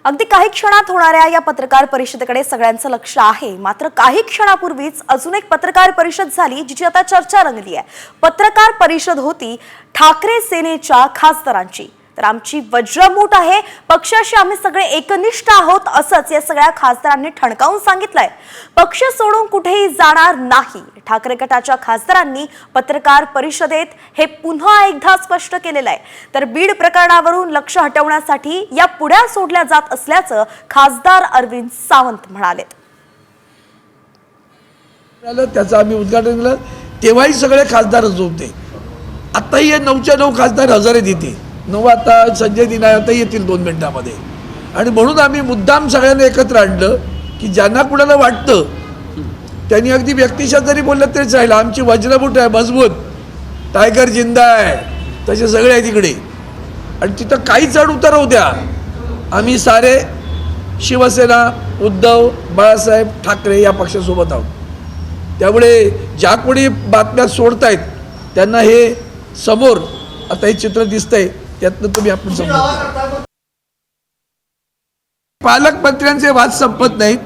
अगदी काही क्षणात होणाऱ्या या पत्रकार परिषदेकडे सगळ्यांचं लक्ष आहे। मात्र काही क्षणापूर्वीच अजून एक पत्रकार परिषद झाली जिची आता चर्चा रंगली आहे। पत्रकार परिषद होती ठाकरे सेनेच्या खासदारांची। तर आमची वज्रमूठ आहे, पक्षाशी आम्ही सगळे एकनिष्ठ आहोत असंच या सगळ्या खासदारांनी ठणकावून सांगितलंय। पक्ष सोडून कुठेही जाणार नाही। ठाकरे गटाच्या खासदारांनी पत्रकार परिषदेत हे पुन्हा एकदा स्पष्ट केलेलं आहे। तर बीड प्रकरणावरून लक्ष हटवण्यासाठी या पुढ्या सोडल्या जात असल्याचं खासदार अरविंद सावंत म्हणाले। त्याचं आम्ही उद्घाटन केलं तेव्हाही सगळे खासदारच होते। आताही 9च्या 9 खासदार हजर आहेत इथे। 9 आता संजय दिना आता येतील 2 मिनिटांमध्ये। आणि म्हणून आम्ही मुद्दाम सगळ्यांना एकत्र आणलं की ज्यांना कुणाला वाटतं त्यांनी अगदी व्यक्तिशः जरी बोललं तरीच राहिलं। आमची वज्रमूठ आहे, मजबूत, टायगर जिंदा आहे, तसे सगळे आहे तिकडे। आणि तिथं काही चढ उतार होऊ द्या, आम्ही सारे शिवसेना, उद्धव बाळासाहेब ठाकरे या पक्षासोबत आहोत। त्यामुळे ज्या कोणी बातम्या सोडतायत त्यांना हे समोर आता हे चित्र दिसतंय, त्यातनं तुम्ही आपण समजून पालकमंत्र्यांचे वाद संपत नाहीत,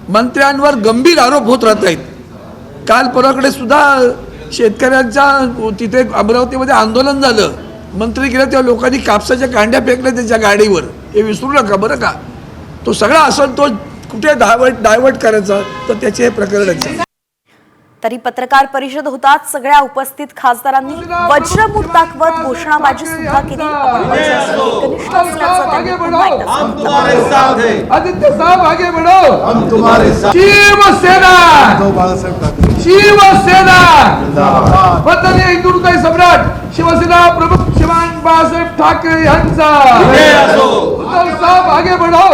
मंत्र्यांवर गंभीर आरोप होत राहत आहेत। काल परवाकडे सुद्धा शेतकऱ्यांच्या तिथे अमरावतीमध्ये आंदोलन झालं, मंत्री गेले तेव्हा लोकांनी कापसाच्या कांड्या फेकल्या त्यांच्या गाडीवर। हे विसरू नका बरं का। तो सगळा असंतोष कुठे डायवर्ट करायचा, तर त्याचे हे प्रकरणच आहे। तरी पत्रकार परिषद होताच सगळ्या उपस्थित खासदारांनी वज्रमूठ दाखवत घोषणाबाजी सुद्धा केली। आपण एकनिष्ठ असल्याचं त्यांनी पुन्हा एकदा सांगितलं। आदित्य साहब आगे बढ़ो, हम तुम्हारे साथ। शिवसेना, शिवसेना जिंदाबाद। वंदनीय हिंदुत्वही सम्राट शिवसेना प्रमुख श्रीमान बाळासाहेब ठाकरे यांचा। उद्धव साहब आगे बढ़ो।